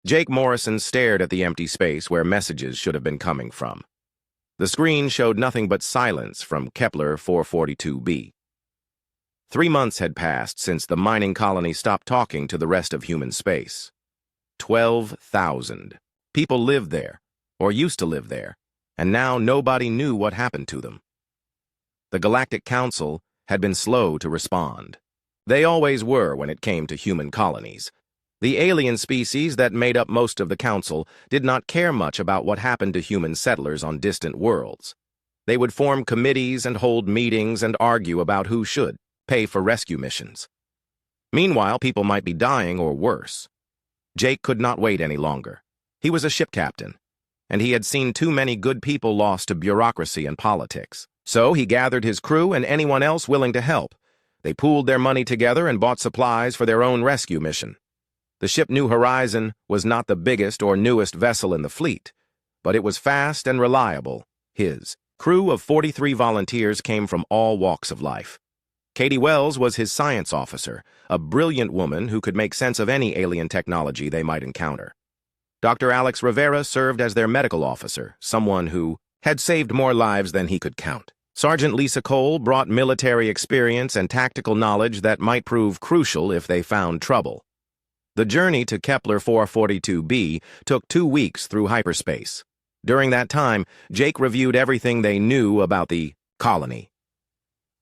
Jake Morrison stared at the empty space where messages should have been coming from. The screen showed nothing but silence from Kepler 442b. 3 months had passed since the mining colony stopped talking to the rest of human space. 12,000 people lived there, or used to live there, and now nobody knew what happened to them. The Galactic Council had been slow to respond. They always were when it came to human colonies. The alien species that made up most of the Council did not care much about what happened to human settlers on distant worlds. They would form committees and hold meetings and argue about who should pay for rescue missions. Meanwhile, people might be dying or worse. Jake could not wait any longer. He was a ship captain, and he had seen too many good people lost to bureaucracy and politics. So he gathered his crew and anyone else willing to help. They pooled their money together and bought supplies for their own rescue mission. The ship New Horizon was not the biggest or newest vessel in the fleet, but it was fast and reliable. His crew of 43 volunteers came from all walks of life. Katie Wells was his science officer, a brilliant woman who could make sense of any alien technology they might encounter. Dr. Alex Rivera served as their medical officer, someone who had saved more lives than he could count. Sergeant Lisa Cole brought military experience and tactical knowledge that might prove crucial if they found trouble. The journey to Kepler 442b took 2 weeks through hyperspace. During that time, Jake reviewed everything they knew about the colony.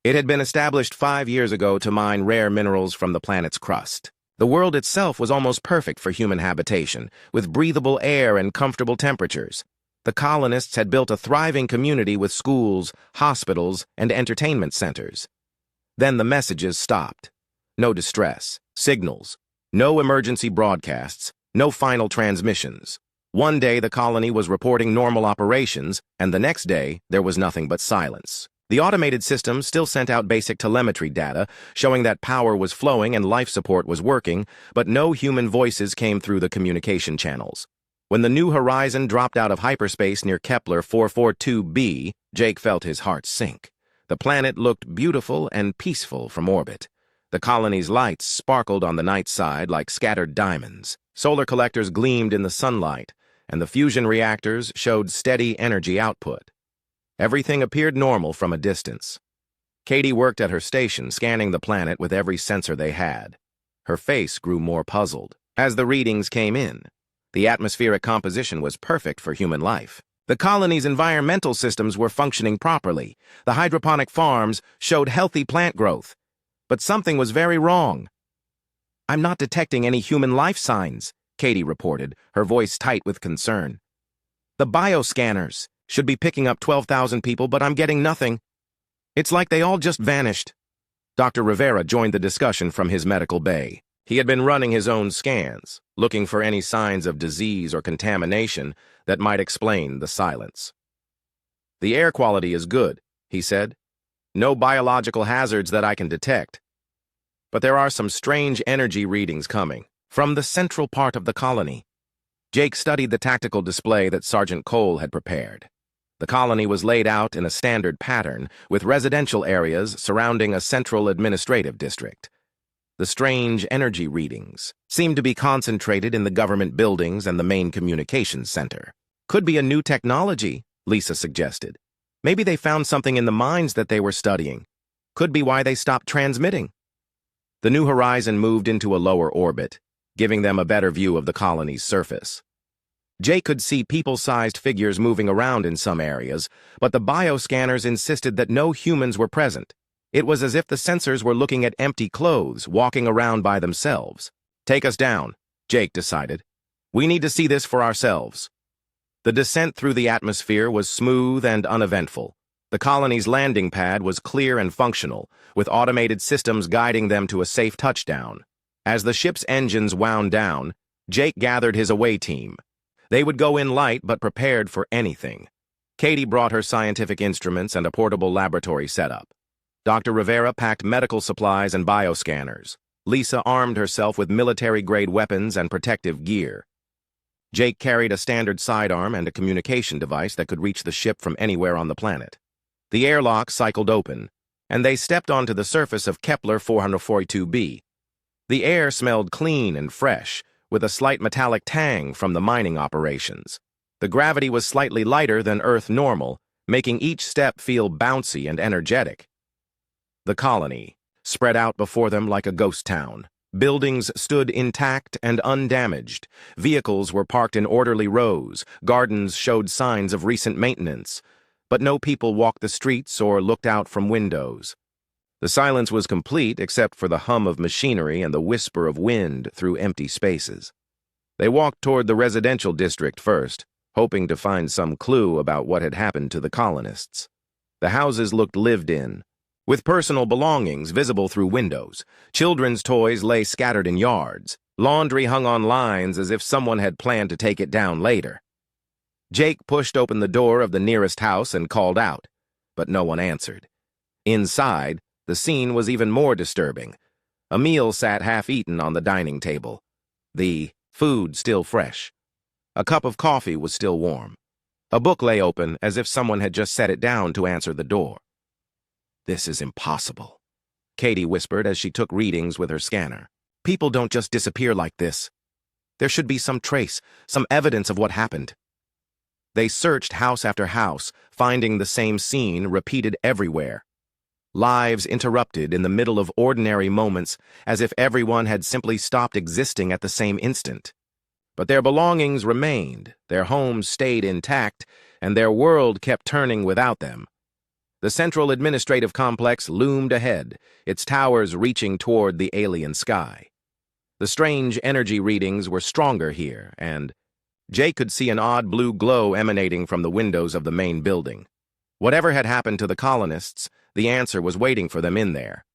It had been established 5 years ago to mine rare minerals from the planet's crust. The world itself was almost perfect for human habitation, with breathable air and comfortable temperatures. The colonists had built a thriving community with schools, hospitals, and entertainment centers. Then the messages stopped. No distress, signals, no emergency broadcasts, no final transmissions. One day the colony was reporting normal operations, and the next day there was nothing but silence. The automated system still sent out basic telemetry data, showing that power was flowing and life support was working, but no human voices came through the communication channels. When the New Horizon dropped out of hyperspace near Kepler 442b, Jake felt his heart sink. The planet looked beautiful and peaceful from orbit. The colony's lights sparkled on the night side like scattered diamonds. Solar collectors gleamed in the sunlight, and the fusion reactors showed steady energy output. Everything appeared normal from a distance. Katie worked at her station, scanning the planet with every sensor they had. Her face grew more puzzled. As the readings came in, the atmospheric composition was perfect for human life. The colony's environmental systems were functioning properly. The hydroponic farms showed healthy plant growth. But something was very wrong. "I'm not detecting any human life signs," Katie reported, her voice tight with concern. "The bioscanners should be picking up 12,000 people, but I'm getting nothing. It's like they all just vanished." Dr. Rivera joined the discussion from his medical bay. He had been running his own scans, looking for any signs of disease or contamination that might explain the silence. "The air quality is good," he said. "No biological hazards that I can detect. But there are some strange energy readings coming from the central part of the colony." Jake studied the tactical display that Sergeant Cole had prepared. The colony was laid out in a standard pattern, with residential areas surrounding a central administrative district. The strange energy readings seemed to be concentrated in the government buildings and the main communications center. "Could be a new technology," Lisa suggested. "Maybe they found something in the mines that they were studying. Could be why they stopped transmitting." The New Horizon moved into a lower orbit, giving them a better view of the colony's surface. Jake could see people-sized figures moving around in some areas, but the bioscanners insisted that no humans were present. It was as if the sensors were looking at empty clothes, walking around by themselves. "Take us down," Jake decided. "We need to see this for ourselves." The descent through the atmosphere was smooth and uneventful. The colony's landing pad was clear and functional, with automated systems guiding them to a safe touchdown. As the ship's engines wound down, Jake gathered his away team. They would go in light but prepared for anything. Katie brought her scientific instruments and a portable laboratory setup. Dr. Rivera packed medical supplies and bioscanners. Lisa armed herself with military-grade weapons and protective gear. Jake carried a standard sidearm and a communication device that could reach the ship from anywhere on the planet. The airlock cycled open, and they stepped onto the surface of Kepler 442b. The air smelled clean and fresh, with a slight metallic tang from the mining operations. The gravity was slightly lighter than Earth normal, making each step feel bouncy and energetic. The colony spread out before them like a ghost town. Buildings stood intact and undamaged. Vehicles were parked in orderly rows. Gardens showed signs of recent maintenance. But no people walked the streets or looked out from windows. The silence was complete except for the hum of machinery and the whisper of wind through empty spaces. They walked toward the residential district first, hoping to find some clue about what had happened to the colonists. The houses looked lived in, with personal belongings visible through windows. Children's toys lay scattered in yards. Laundry hung on lines as if someone had planned to take it down later. Jake pushed open the door of the nearest house and called out, but no one answered. Inside, the scene was even more disturbing. A meal sat half-eaten on the dining table. The food still fresh. A cup of coffee was still warm. A book lay open as if someone had just set it down to answer the door. "This is impossible," Katie whispered as she took readings with her scanner. "People don't just disappear like this. There should be some trace, some evidence of what happened." They searched house after house, finding the same scene repeated everywhere. Lives interrupted in the middle of ordinary moments, as if everyone had simply stopped existing at the same instant. But their belongings remained, their homes stayed intact, and their world kept turning without them. The central administrative complex loomed ahead, its towers reaching toward the alien sky. The strange energy readings were stronger here, and Jake could see an odd blue glow emanating from the windows of the main building. Whatever had happened to the colonists, the answer was waiting for them in there.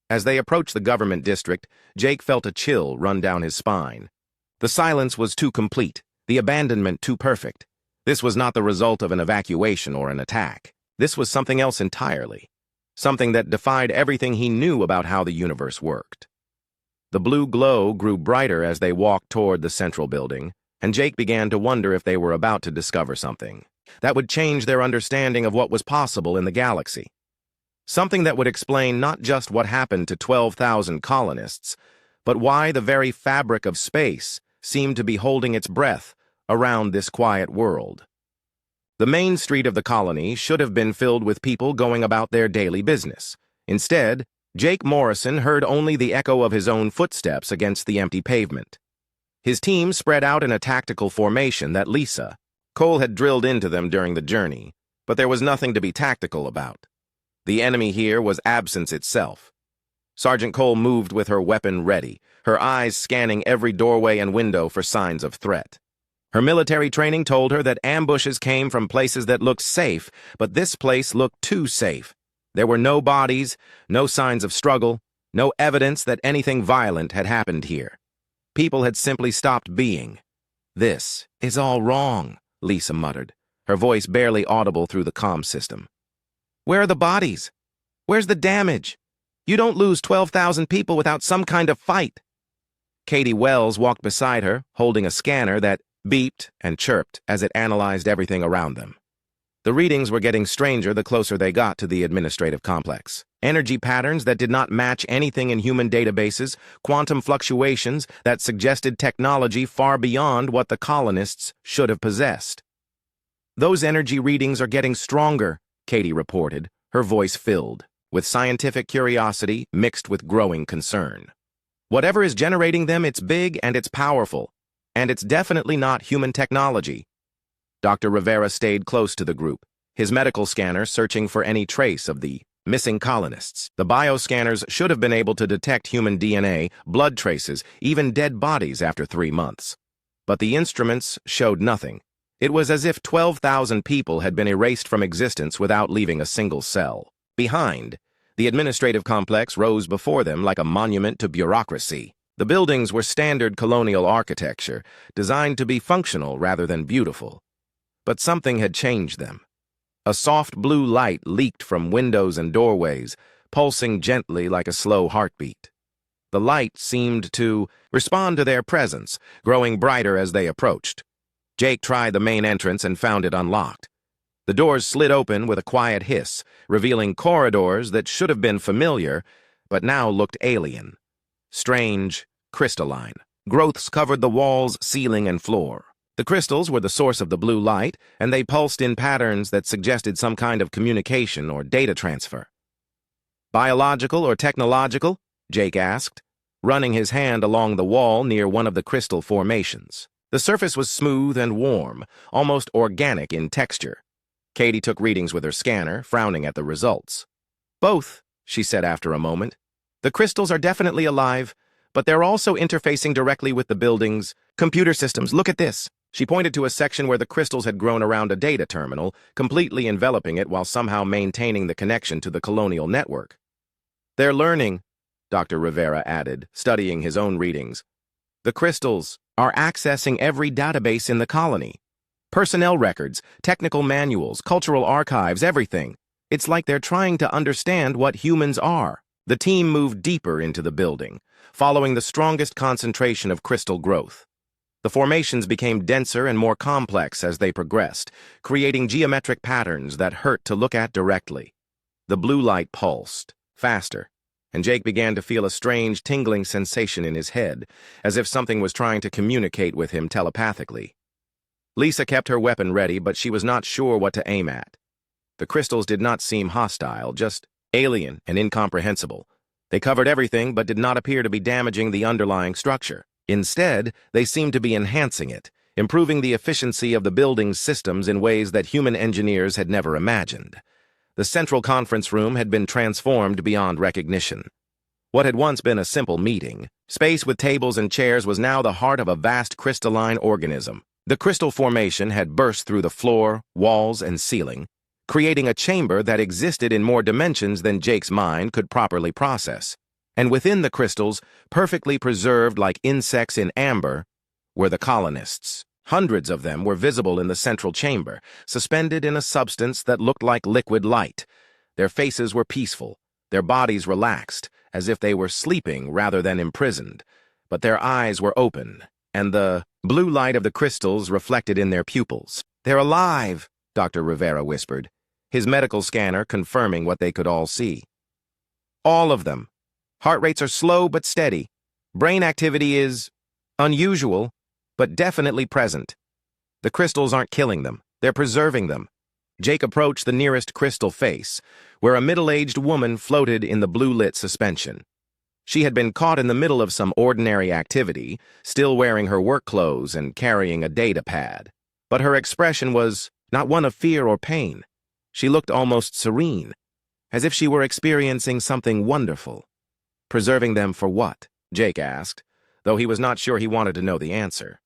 As they approached the government district, Jake felt a chill run down his spine. The silence was too complete, the abandonment too perfect. This was not the result of an evacuation or an attack. This was something else entirely, something that defied everything he knew about how the universe worked. The blue glow grew brighter as they walked toward the central building, and Jake began to wonder if they were about to discover something that would change their understanding of what was possible in the galaxy. Something that would explain not just what happened to 12,000 colonists, but why the very fabric of space seemed to be holding its breath around this quiet world. The main street of the colony should have been filled with people going about their daily business. Instead, Jake Morrison heard only the echo of his own footsteps against the empty pavement. His team spread out in a tactical formation that Lisa, Cole had drilled into them during the journey, but there was nothing to be tactical about. The enemy here was absence itself. Sergeant Cole moved with her weapon ready, her eyes scanning every doorway and window for signs of threat. Her military training told her that ambushes came from places that looked safe, but this place looked too safe. There were no bodies, no signs of struggle, no evidence that anything violent had happened here. People had simply stopped being. "This is all wrong," Lisa muttered, her voice barely audible through the comm system. "Where are the bodies? Where's the damage? You don't lose 12,000 people without some kind of fight." Katie Wells walked beside her, holding a scanner that beeped and chirped as it analyzed everything around them. The readings were getting stranger the closer they got to the administrative complex. Energy patterns that did not match anything in human databases, quantum fluctuations that suggested technology far beyond what the colonists should have possessed. "Those energy readings are getting stronger," Katie reported, her voice filled with scientific curiosity mixed with growing concern. "Whatever is generating them, it's big and it's powerful. And it's definitely not human technology." Dr. Rivera stayed close to the group, his medical scanner searching for any trace of the missing colonists. The bioscanners should have been able to detect human DNA, blood traces, even dead bodies after 3 months. But the instruments showed nothing. It was as if 12,000 people had been erased from existence without leaving a single cell. Behind, the administrative complex rose before them like a monument to bureaucracy. The buildings were standard colonial architecture, designed to be functional rather than beautiful. But something had changed them. A soft blue light leaked from windows and doorways, pulsing gently like a slow heartbeat. The light seemed to respond to their presence, growing brighter as they approached. Jake tried the main entrance and found it unlocked. The doors slid open with a quiet hiss, revealing corridors that should have been familiar, but now looked alien. Strange, crystalline. Growths covered the walls, ceiling, and floor. The crystals were the source of the blue light, and they pulsed in patterns that suggested some kind of communication or data transfer. Biological or technological? Jake asked, running his hand along the wall near one of the crystal formations. The surface was smooth and warm, almost organic in texture. Katie took readings with her scanner, frowning at the results. Both, she said after a moment. The crystals are definitely alive, but they're also interfacing directly with the building's computer systems. Look at this. She pointed to a section where the crystals had grown around a data terminal, completely enveloping it while somehow maintaining the connection to the colonial network. They're learning, Dr. Rivera added, studying his own readings. The crystals are accessing every database in the colony. Personnel records, technical manuals, cultural archives, everything. It's like they're trying to understand what humans are. The team moved deeper into the building, following the strongest concentration of crystal growth. The formations became denser and more complex as they progressed, creating geometric patterns that hurt to look at directly. The blue light pulsed, faster, and Jake began to feel a strange tingling sensation in his head, as if something was trying to communicate with him telepathically. Lisa kept her weapon ready, but she was not sure what to aim at. The crystals did not seem hostile, just alien and incomprehensible. They covered everything but did not appear to be damaging the underlying structure. Instead, they seemed to be enhancing it, improving the efficiency of the building's systems in ways that human engineers had never imagined. The central conference room had been transformed beyond recognition. What had once been a simple meeting, space with tables and chairs, was now the heart of a vast crystalline organism. The crystal formation had burst through the floor, walls, and ceiling, creating a chamber that existed in more dimensions than Jake's mind could properly process. And within the crystals, perfectly preserved like insects in amber, were the colonists. Hundreds of them were visible in the central chamber, suspended in a substance that looked like liquid light. Their faces were peaceful, their bodies relaxed, as if they were sleeping rather than imprisoned. But their eyes were open, and the blue light of the crystals reflected in their pupils. "They're alive," Dr. Rivera whispered, his medical scanner confirming what they could all see. "All of them. Heart rates are slow but steady. Brain activity is unusual, but definitely present. The crystals aren't killing them, they're preserving them." Jake approached the nearest crystal face, where a middle-aged woman floated in the blue-lit suspension. She had been caught in the middle of some ordinary activity, still wearing her work clothes and carrying a data pad. But her expression was not one of fear or pain. She looked almost serene, as if she were experiencing something wonderful. "Preserving them for what?" Jake asked, though he was not sure he wanted to know the answer.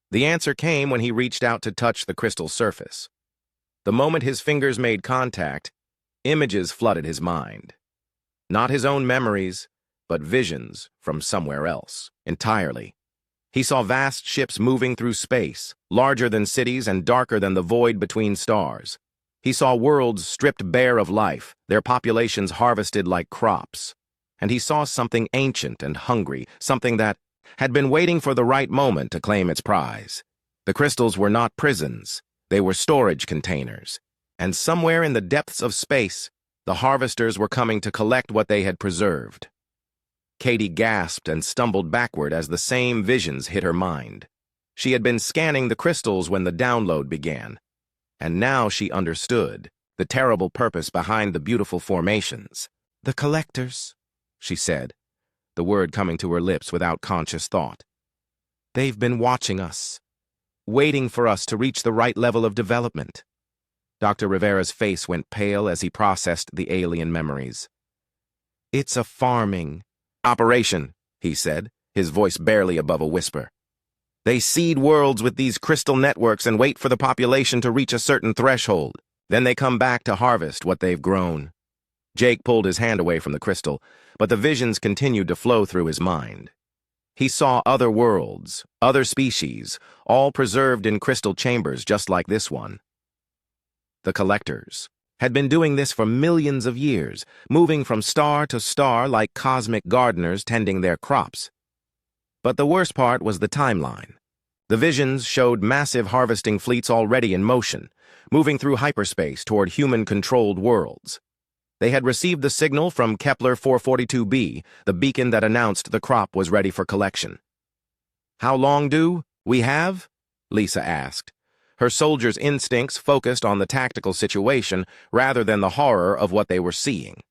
The answer came when he reached out to touch the crystal surface. The moment his fingers made contact, images flooded his mind. Not his own memories, but visions from somewhere else, entirely. He saw vast ships moving through space, larger than cities and darker than the void between stars. He saw worlds stripped bare of life, their populations harvested like crops. And he saw something ancient and hungry, something that had been waiting for the right moment to claim its prize. The crystals were not prisons, they were storage containers. And somewhere in the depths of space, the harvesters were coming to collect what they had preserved. Katie gasped and stumbled backward as the same visions hit her mind. She had been scanning the crystals when the download began, and now she understood the terrible purpose behind the beautiful formations. "The collectors," she said, the word coming to her lips without conscious thought. "They've been watching us, waiting for us to reach the right level of development." Dr. Rivera's face went pale as he processed the alien memories. "It's a farming operation," he said, his voice barely above a whisper. "They seed worlds with these crystal networks and wait for the population to reach a certain threshold. Then they come back to harvest what they've grown." Jake pulled his hand away from the crystal, but the visions continued to flow through his mind. He saw other worlds, other species, all preserved in crystal chambers just like this one. The collectors had been doing this for millions of years, moving from star to star like cosmic gardeners tending their crops. But the worst part was the timeline. The visions showed massive harvesting fleets already in motion, moving through hyperspace toward human-controlled worlds. They had received the signal from Kepler 442b, the beacon that announced the crop was ready for collection. How long do we have? Lisa asked. Her soldiers' instincts focused on the tactical situation rather than the horror of what they were seeing.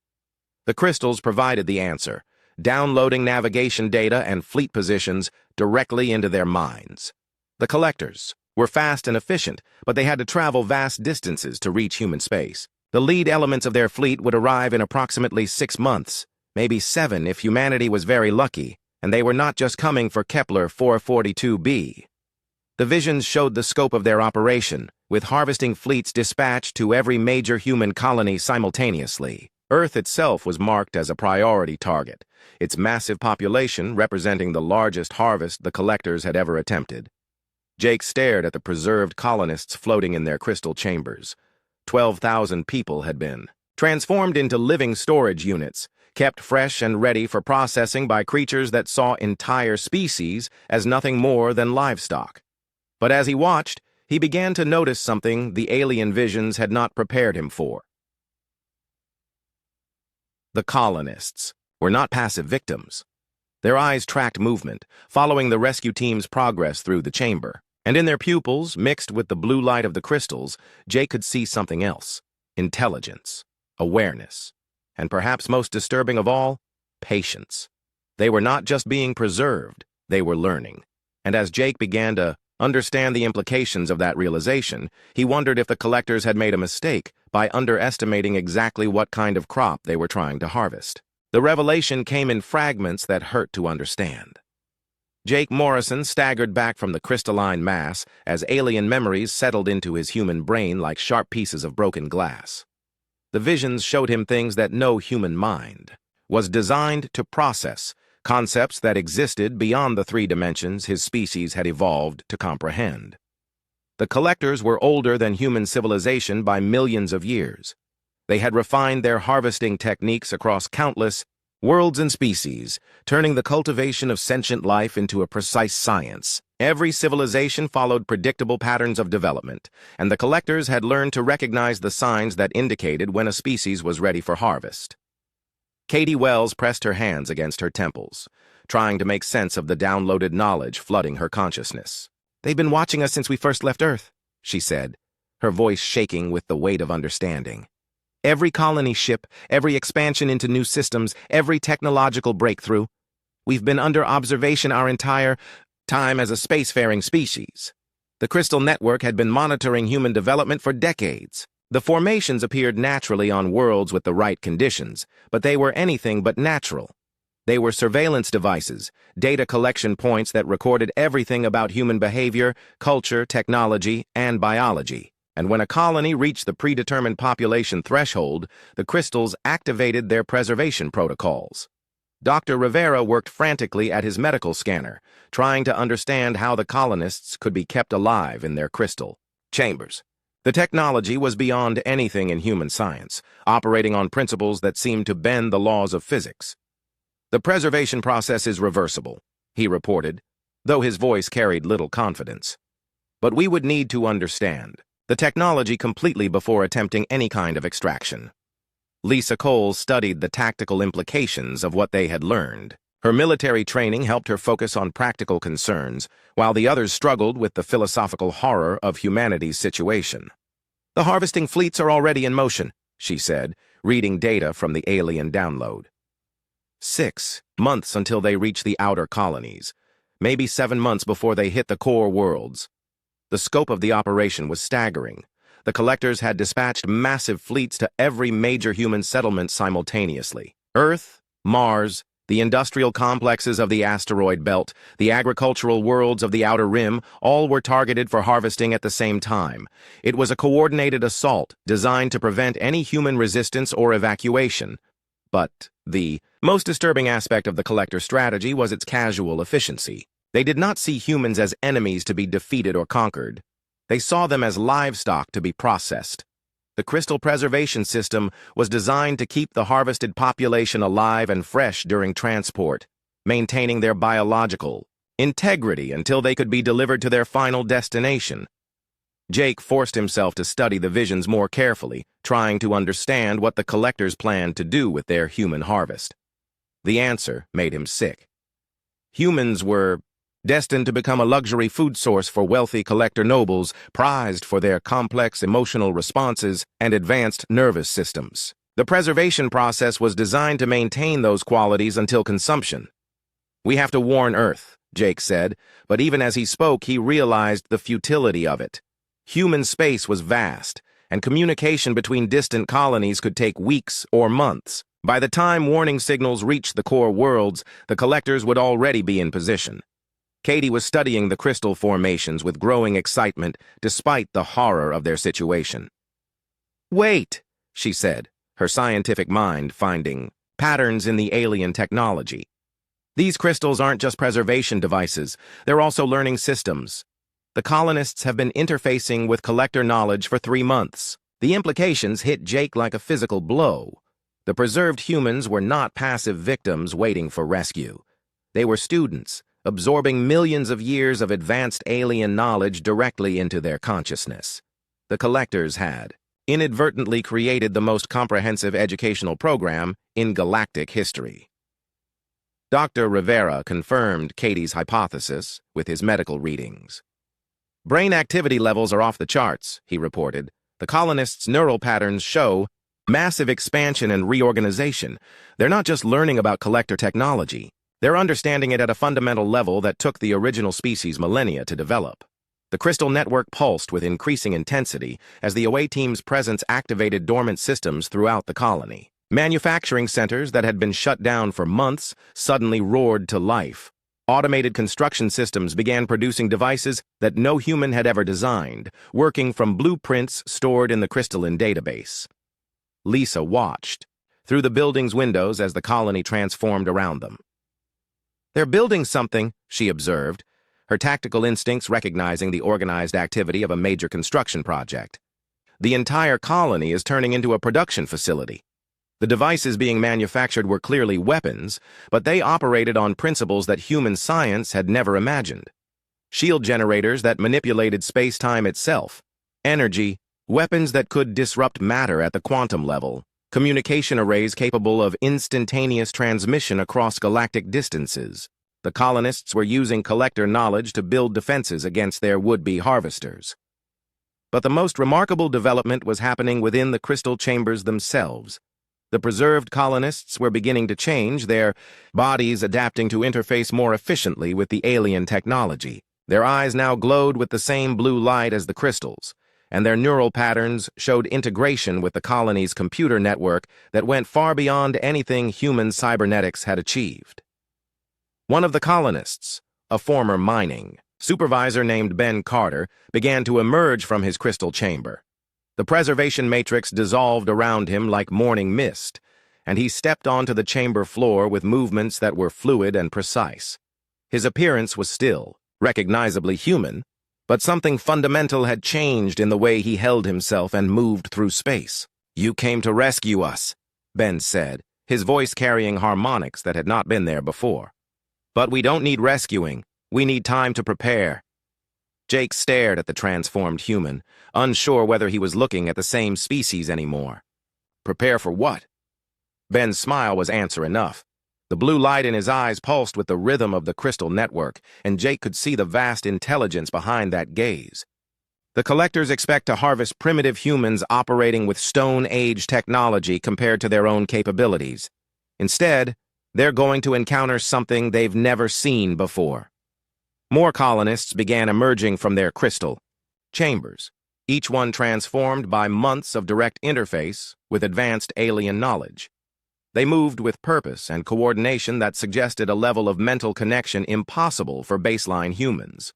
The crystals provided the answer, downloading navigation data and fleet positions directly into their minds. The collectors were fast and efficient, but they had to travel vast distances to reach human space. The lead elements of their fleet would arrive in approximately 6 months, maybe 7 if humanity was very lucky, and they were not just coming for Kepler 442b. The visions showed the scope of their operation, with harvesting fleets dispatched to every major human colony simultaneously. Earth itself was marked as a priority target, its massive population representing the largest harvest the collectors had ever attempted. Jake stared at the preserved colonists floating in their crystal chambers. 12,000 people had been transformed into living storage units, kept fresh and ready for processing by creatures that saw entire species as nothing more than livestock. But as he watched, he began to notice something the alien visions had not prepared him for. The colonists were not passive victims. Their eyes tracked movement, following the rescue team's progress through the chamber. And in their pupils, mixed with the blue light of the crystals, Jake could see something else: intelligence, awareness, and perhaps most disturbing of all, patience. They were not just being preserved, they were learning. And as Jake began to understand the implications of that realization, he wondered if the collectors had made a mistake by underestimating exactly what kind of crop they were trying to harvest. The revelation came in fragments that hurt to understand. Jake Morrison staggered back from the crystalline mass as alien memories settled into his human brain like sharp pieces of broken glass. The visions showed him things that no human mind was designed to process, concepts that existed beyond the 3 dimensions his species had evolved to comprehend. The collectors were older than human civilization by millions of years. They had refined their harvesting techniques across countless worlds and species, turning the cultivation of sentient life into a precise science. Every civilization followed predictable patterns of development, and the collectors had learned to recognize the signs that indicated when a species was ready for harvest. Katie Wells pressed her hands against her temples, trying to make sense of the downloaded knowledge flooding her consciousness. "They've been watching us since we first left Earth," she said, her voice shaking with the weight of understanding. "Every colony ship, every expansion into new systems, every technological breakthrough. We've been under observation our entire time as a spacefaring species. The Crystal Network had been monitoring human development for decades. The formations appeared naturally on worlds with the right conditions, but they were anything but natural. They were surveillance devices, data collection points that recorded everything about human behavior, culture, technology, and biology. And when a colony reached the predetermined population threshold, the crystals activated their preservation protocols. Dr. Rivera worked frantically at his medical scanner, trying to understand how the colonists could be kept alive in their crystal chambers. The technology was beyond anything in human science, operating on principles that seemed to bend the laws of physics. "The preservation process is reversible," he reported, though his voice carried little confidence. "But we would need to understand the technology completely before attempting any kind of extraction." Lisa Cole studied the tactical implications of what they had learned. Her military training helped her focus on practical concerns, while the others struggled with the philosophical horror of humanity's situation. "The harvesting fleets are already in motion," she said, reading data from the alien download. 6 months until they reach the outer colonies, maybe 7 months before they hit the core worlds. The scope of the operation was staggering. The collectors had dispatched massive fleets to every major human settlement simultaneously. Earth, Mars, the industrial complexes of the asteroid belt, the agricultural worlds of the outer rim, all were targeted for harvesting at the same time. It was a coordinated assault designed to prevent any human resistance or evacuation. But the most disturbing aspect of the collector strategy was its casual efficiency. They did not see humans as enemies to be defeated or conquered. They saw them as livestock to be processed. The crystal preservation system was designed to keep the harvested population alive and fresh during transport, maintaining their biological integrity until they could be delivered to their final destination. Jake forced himself to study the visions more carefully, trying to understand what the collectors planned to do with their human harvest. The answer made him sick. Humans were destined to become a luxury food source for wealthy collector nobles prized for their complex emotional responses and advanced nervous systems. The preservation process was designed to maintain those qualities until consumption. "We have to warn Earth," Jake said, but even as he spoke, he realized the futility of it. Human space was vast, and communication between distant colonies could take weeks or months. By the time warning signals reached the core worlds, the collectors would already be in position. Katie was studying the crystal formations with growing excitement despite the horror of their situation. "Wait," she said, her scientific mind finding patterns in the alien technology. "These crystals aren't just preservation devices, they're also learning systems. The colonists have been interfacing with collector knowledge for 3 months. The implications hit Jake like a physical blow. The preserved humans were not passive victims waiting for rescue. They were students, absorbing millions of years of advanced alien knowledge directly into their consciousness. The collectors had inadvertently created the most comprehensive educational program in galactic history." Dr. Rivera confirmed Katie's hypothesis with his medical readings. "Brain activity levels are off the charts," he reported. "The colonists' neural patterns show massive expansion and reorganization. They're not just learning about collector technology. They're understanding it at a fundamental level that took the original species millennia to develop." The crystal network pulsed with increasing intensity as the away team's presence activated dormant systems throughout the colony. Manufacturing centers that had been shut down for months suddenly roared to life. Automated construction systems began producing devices that no human had ever designed, working from blueprints stored in the crystalline database. Lisa watched through the building's windows as the colony transformed around them. "They're building something," she observed, her tactical instincts recognizing the organized activity of a major construction project. "The entire colony is turning into a production facility." The devices being manufactured were clearly weapons, but they operated on principles that human science had never imagined. Shield generators that manipulated space-time itself, energy, weapons that could disrupt matter at the quantum level, communication arrays capable of instantaneous transmission across galactic distances. The colonists were using collector knowledge to build defenses against their would-be harvesters. But the most remarkable development was happening within the crystal chambers themselves. The preserved colonists were beginning to change, their bodies adapting to interface more efficiently with the alien technology. Their eyes now glowed with the same blue light as the crystals, and their neural patterns showed integration with the colony's computer network that went far beyond anything human cybernetics had achieved. One of the colonists, a former mining supervisor named Ben Carter, began to emerge from his crystal chamber. The preservation matrix dissolved around him like morning mist, and he stepped onto the chamber floor with movements that were fluid and precise. His appearance was still, recognizably human, but something fundamental had changed in the way he held himself and moved through space. "You came to rescue us," Ben said, his voice carrying harmonics that had not been there before. "But we don't need rescuing. We need time to prepare." Jake stared at the transformed human, unsure whether he was looking at the same species anymore. "Prepare for what?" Ben's smile was answer enough. The blue light in his eyes pulsed with the rhythm of the crystal network, and Jake could see the vast intelligence behind that gaze. "The collectors expect to harvest primitive humans operating with Stone Age technology compared to their own capabilities. Instead, they're going to encounter something they've never seen before." More colonists began emerging from their crystal chambers, each one transformed by months of direct interface with advanced alien knowledge. They moved with purpose and coordination that suggested a level of mental connection impossible for baseline humans.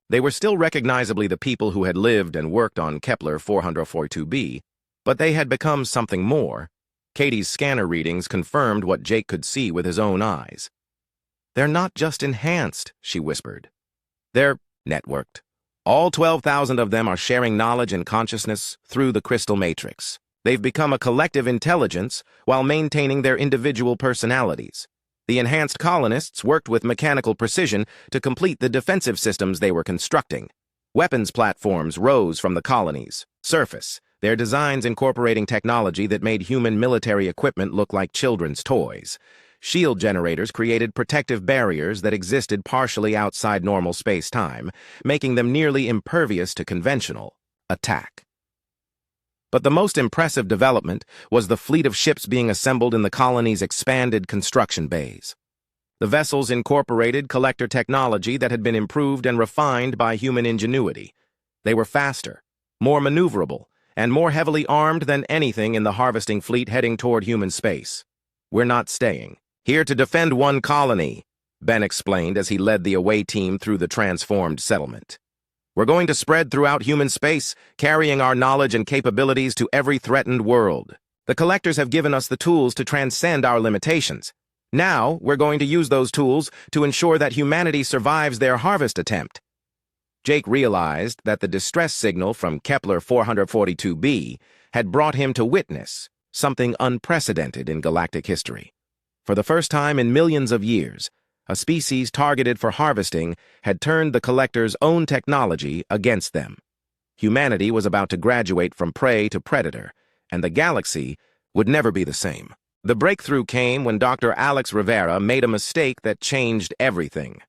They were still recognizably the people who had lived and worked on Kepler 442b, but they had become something more. Katie's scanner readings confirmed what Jake could see with his own eyes. "They're not just enhanced," she whispered. "They're networked. All 12,000 of them are sharing knowledge and consciousness through the crystal matrix. They've become a collective intelligence while maintaining their individual personalities. The enhanced colonists worked with mechanical precision to complete the defensive systems they were constructing. Weapons platforms rose from the colony's surface, their designs incorporating technology that made human military equipment look like children's toys. Shield generators created protective barriers that existed partially outside normal space-time, making them nearly impervious to conventional attack. But the most impressive development was the fleet of ships being assembled in the colony's expanded construction bays. The vessels incorporated collector technology that had been improved and refined by human ingenuity. They were faster, more maneuverable, and more heavily armed than anything in the harvesting fleet heading toward human space. "We're not staying. Here to defend one colony," Ben explained as he led the away team through the transformed settlement. "We're going to spread throughout human space, carrying our knowledge and capabilities to every threatened world. The collectors have given us the tools to transcend our limitations. Now, we're going to use those tools to ensure that humanity survives their harvest attempt." Jake realized that the distress signal from Kepler 442b had brought him to witness something unprecedented in galactic history. For the first time in millions of years, a species targeted for harvesting had turned the collector's own technology against them. Humanity was about to graduate from prey to predator, and the galaxy would never be the same. The breakthrough came when Dr. Alex Rivera made a mistake that changed everything.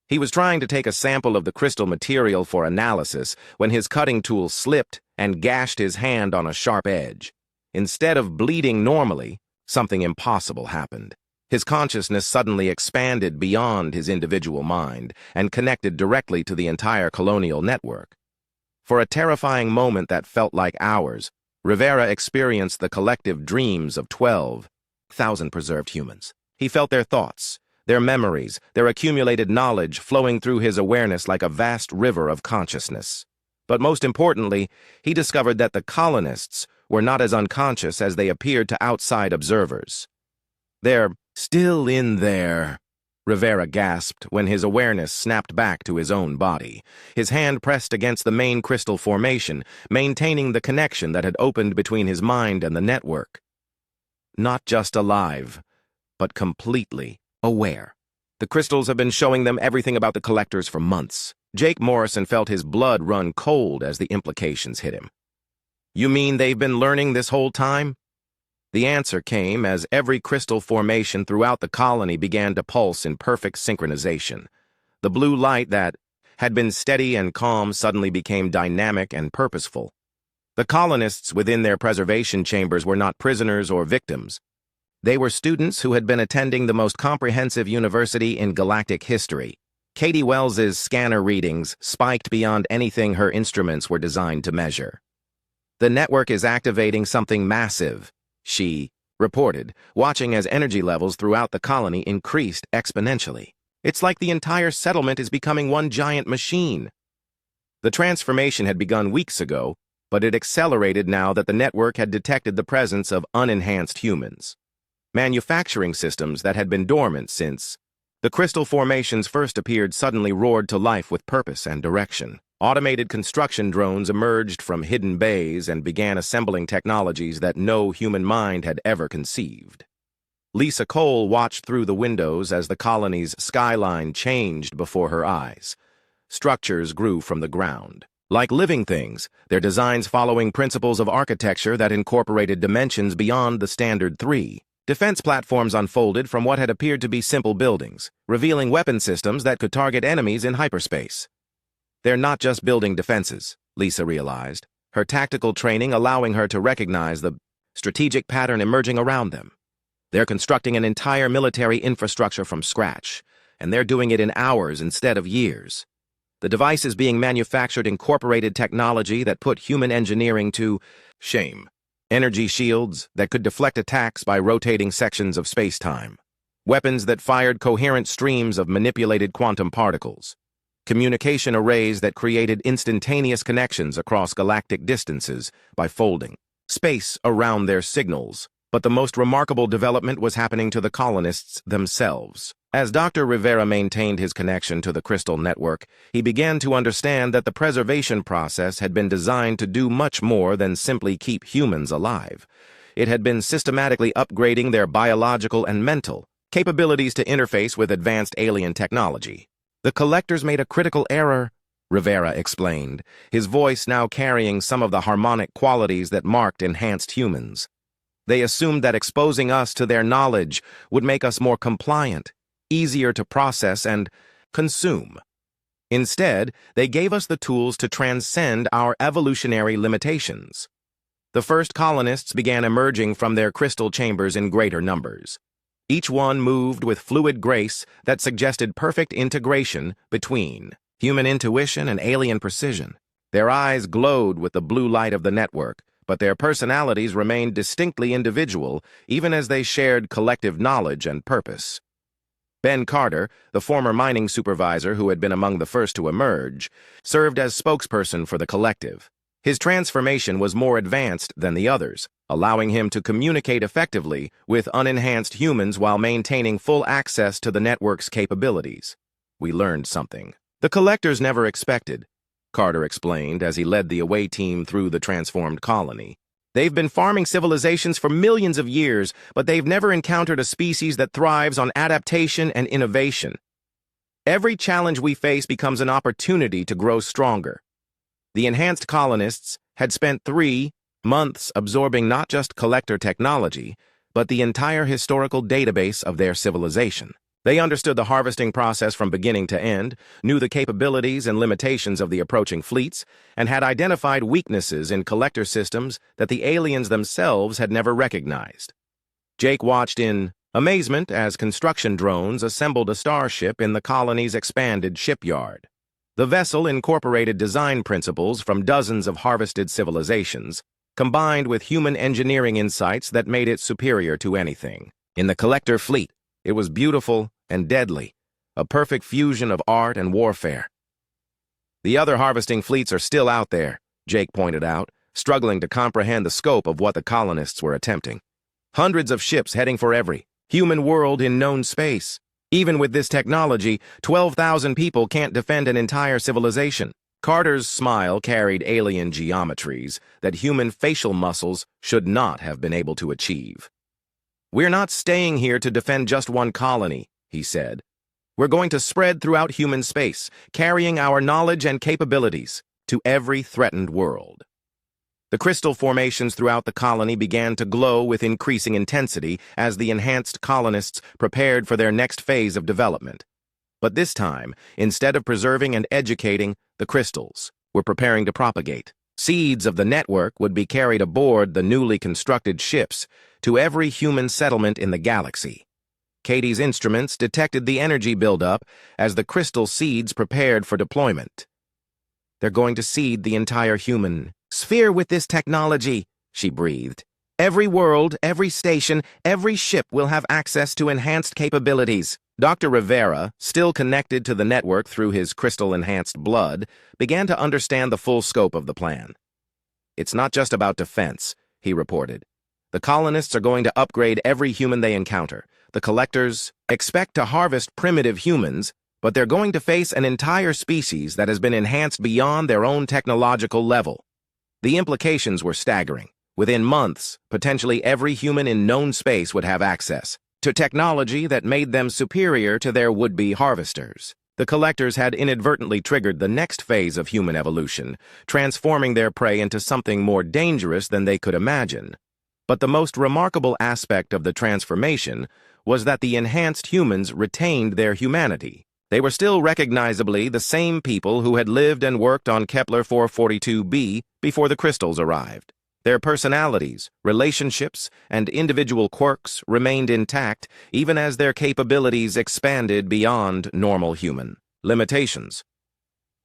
He was trying to take a sample of the crystal material for analysis when his cutting tool slipped and gashed his hand on a sharp edge. Instead of bleeding normally, something impossible happened. His consciousness suddenly expanded beyond his individual mind and connected directly to the entire colonial network. For a terrifying moment that felt like hours, Rivera experienced the collective dreams of 12,000 preserved humans. He felt their thoughts, their memories, their accumulated knowledge flowing through his awareness like a vast river of consciousness. But most importantly, he discovered that the colonists were not as unconscious as they appeared to outside observers. "They're still in there," Rivera gasped when his awareness snapped back to his own body. His hand pressed against the main crystal formation, maintaining the connection that had opened between his mind and the network. Not just alive, but completely aware. The crystals have been showing them everything about the collectors for months. Jake Morrison felt his blood run cold as the implications hit him. "You mean they've been learning this whole time?" The answer came as every crystal formation throughout the colony began to pulse in perfect synchronization. The blue light that had been steady and calm suddenly became dynamic and purposeful. The colonists within their preservation chambers were not prisoners or victims. They were students who had been attending the most comprehensive university in galactic history. Katie Wells's scanner readings spiked beyond anything her instruments were designed to measure. "The network is activating something massive," she reported, watching as energy levels throughout the colony increased exponentially. "It's like the entire settlement is becoming one giant machine." The transformation had begun weeks ago, but it accelerated now that the network had detected the presence of unenhanced humans. Manufacturing systems that had been dormant since the crystal formations first appeared suddenly roared to life with purpose and direction. Automated construction drones emerged from hidden bays and began assembling technologies that no human mind had ever conceived. Lisa Cole watched through the windows as the colony's skyline changed before her eyes. Structures grew from the ground. Like living things, their designs following principles of architecture that incorporated dimensions beyond the standard 3. Defense platforms unfolded from what had appeared to be simple buildings, revealing weapon systems that could target enemies in hyperspace. They're not just building defenses, Lisa realized, her tactical training allowing her to recognize the strategic pattern emerging around them. They're constructing an entire military infrastructure from scratch, and they're doing it in hours instead of years. The devices being manufactured incorporated technology that put human engineering to shame. Energy shields that could deflect attacks by rotating sections of space-time. Weapons that fired coherent streams of manipulated quantum particles. Communication arrays that created instantaneous connections across galactic distances by folding space around their signals. But the most remarkable development was happening to the colonists themselves. As Dr. Rivera maintained his connection to the crystal network, he began to understand that the preservation process had been designed to do much more than simply keep humans alive. It had been systematically upgrading their biological and mental capabilities to interface with advanced alien technology. "The collectors made a critical error," Rivera explained, his voice now carrying some of the harmonic qualities that marked enhanced humans. They assumed that exposing us to their knowledge would make us more compliant, easier to process and consume. Instead, they gave us the tools to transcend our evolutionary limitations. The first colonists began emerging from their crystal chambers in greater numbers. Each one moved with fluid grace that suggested perfect integration between human intuition and alien precision. Their eyes glowed with the blue light of the network, but their personalities remained distinctly individual even as they shared collective knowledge and purpose. Ben Carter, the former mining supervisor who had been among the first to emerge, served as spokesperson for the collective. His transformation was more advanced than the others, allowing him to communicate effectively with unenhanced humans while maintaining full access to the network's capabilities. We learned something the collectors never expected, Carter explained as he led the away team through the transformed colony. They've been farming civilizations for millions of years, but they've never encountered a species that thrives on adaptation and innovation. Every challenge we face becomes an opportunity to grow stronger. The enhanced colonists had spent 3 months absorbing not just collector technology, but the entire historical database of their civilization. They understood the harvesting process from beginning to end, knew the capabilities and limitations of the approaching fleets, and had identified weaknesses in collector systems that the aliens themselves had never recognized. Jake watched in amazement as construction drones assembled a starship in the colony's expanded shipyard. The vessel incorporated design principles from dozens of harvested civilizations, combined with human engineering insights that made it superior to anything. In the collector fleet, it was beautiful and deadly, a perfect fusion of art and warfare. The other harvesting fleets are still out there, Jake pointed out, struggling to comprehend the scope of what the colonists were attempting. Hundreds of ships heading for every human world in known space. Even with this technology, 12,000 people can't defend an entire civilization. Carter's smile carried alien geometries that human facial muscles should not have been able to achieve. "We're not staying here to defend just one colony," he said. "We're going to spread throughout human space, carrying our knowledge and capabilities to every threatened world." The crystal formations throughout the colony began to glow with increasing intensity as the enhanced colonists prepared for their next phase of development. But this time, instead of preserving and educating, the crystals were preparing to propagate. Seeds of the network would be carried aboard the newly constructed ships to every human settlement in the galaxy. Katie's instruments detected the energy buildup as the crystal seeds prepared for deployment. "They're going to seed the entire human sphere with this technology," she breathed. "Every world, every station, every ship will have access to enhanced capabilities." Dr. Rivera, still connected to the network through his crystal-enhanced blood, began to understand the full scope of the plan. "It's not just about defense," he reported. "The colonists are going to upgrade every human they encounter. The collectors expect to harvest primitive humans, but they're going to face an entire species that has been enhanced beyond their own technological level." The implications were staggering. Within months, potentially every human in known space would have access to technology that made them superior to their would-be harvesters. The collectors had inadvertently triggered the next phase of human evolution, transforming their prey into something more dangerous than they could imagine. But the most remarkable aspect of the transformation was that the enhanced humans retained their humanity. They were still recognizably the same people who had lived and worked on Kepler 442b before the crystals arrived. Their personalities, relationships, and individual quirks remained intact even as their capabilities expanded beyond normal human limitations.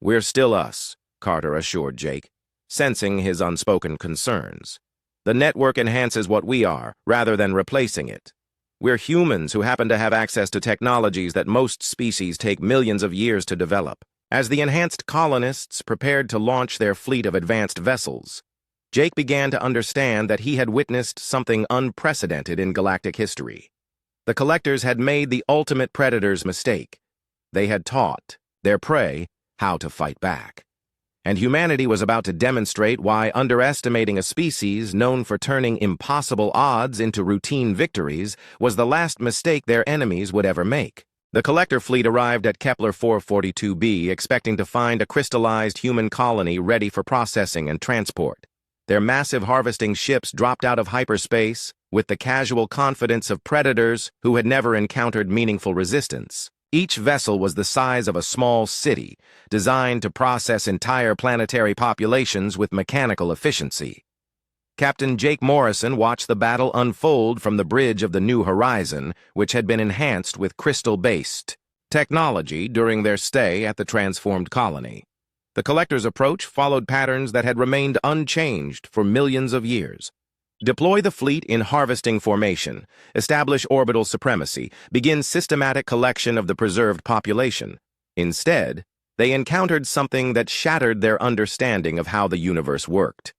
"We're still us," Carter assured Jake, sensing his unspoken concerns. "The network enhances what we are, rather than replacing it. We're humans who happen to have access to technologies that most species take millions of years to develop." As the enhanced colonists prepared to launch their fleet of advanced vessels, Jake began to understand that he had witnessed something unprecedented in galactic history. The collectors had made the ultimate predator's mistake. They had taught their prey how to fight back. And humanity was about to demonstrate why underestimating a species known for turning impossible odds into routine victories was the last mistake their enemies would ever make. The collector fleet arrived at Kepler 442b expecting to find a crystallized human colony ready for processing and transport. Their massive harvesting ships dropped out of hyperspace with the casual confidence of predators who had never encountered meaningful resistance. Each vessel was the size of a small city, designed to process entire planetary populations with mechanical efficiency. Captain Jake Morrison watched the battle unfold from the bridge of the New Horizon, which had been enhanced with crystal-based technology during their stay at the transformed colony. The Collector's approach followed patterns that had remained unchanged for millions of years. Deploy the fleet in harvesting formation, establish orbital supremacy, begin systematic collection of the preserved population. Instead, they encountered something that shattered their understanding of how the universe worked.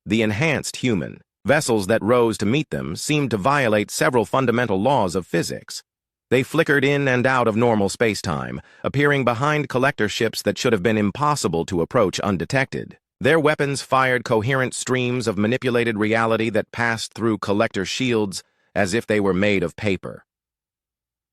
The enhanced human vessels that rose to meet them seemed to violate several fundamental laws of physics. They flickered in and out of normal space-time, appearing behind collector ships that should have been impossible to approach undetected. Their weapons fired coherent streams of manipulated reality that passed through collector shields as if they were made of paper.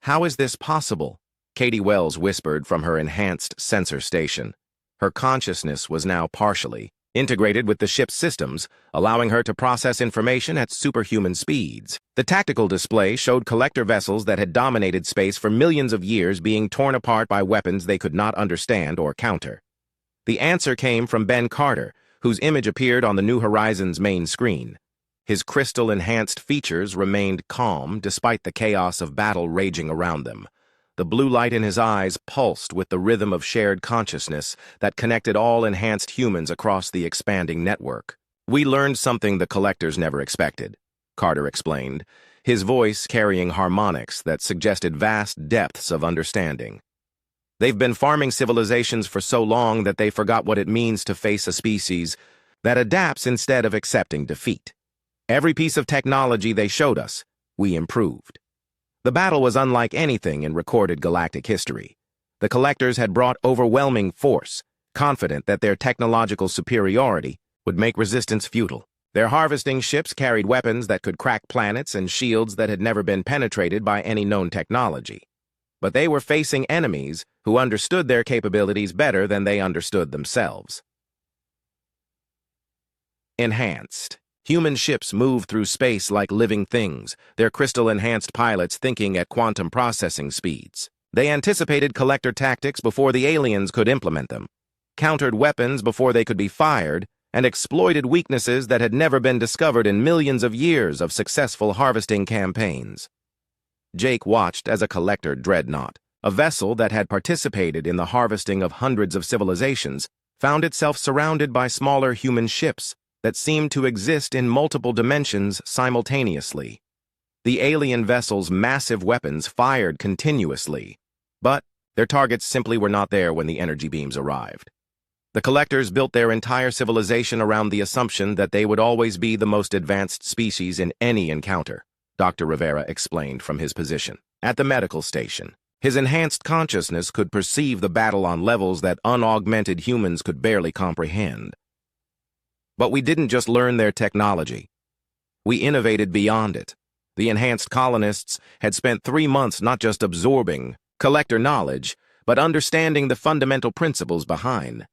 "How is this possible?" Katie Wells whispered from her enhanced sensor station. Her consciousness was now partially integrated with the ship's systems, allowing her to process information at superhuman speeds. The tactical display showed collector vessels that had dominated space for millions of years being torn apart by weapons they could not understand or counter. The answer came from Ben Carter, whose image appeared on the New Horizon's main screen. His crystal-enhanced features remained calm despite the chaos of battle raging around them. The blue light in his eyes pulsed with the rhythm of shared consciousness that connected all enhanced humans across the expanding network. "We learned something the collectors never expected," Carter explained, his voice carrying harmonics that suggested vast depths of understanding. "They've been farming civilizations for so long that they forgot what it means to face a species that adapts instead of accepting defeat. Every piece of technology they showed us, we improved." The battle was unlike anything in recorded galactic history. The collectors had brought overwhelming force, confident that their technological superiority would make resistance futile. Their harvesting ships carried weapons that could crack planets and shields that had never been penetrated by any known technology. But they were facing enemies who understood their capabilities better than they understood themselves. Enhanced. Human ships moved through space like living things, their crystal-enhanced pilots thinking at quantum processing speeds. They anticipated collector tactics before the aliens could implement them, countered weapons before they could be fired, and exploited weaknesses that had never been discovered in millions of years of successful harvesting campaigns. Jake watched as a collector dreadnought, a vessel that had participated in the harvesting of hundreds of civilizations, found itself surrounded by smaller human ships that seemed to exist in multiple dimensions simultaneously. The alien vessel's massive weapons fired continuously, but their targets simply were not there when the energy beams arrived. The collectors built their entire civilization around the assumption that they would always be the most advanced species in any encounter, Dr. Rivera explained from his position at the medical station. His enhanced consciousness could perceive the battle on levels that unaugmented humans could barely comprehend. But we didn't just learn their technology. We innovated beyond it. The enhanced colonists had spent 3 months not just absorbing collector knowledge, but understanding the fundamental principles behind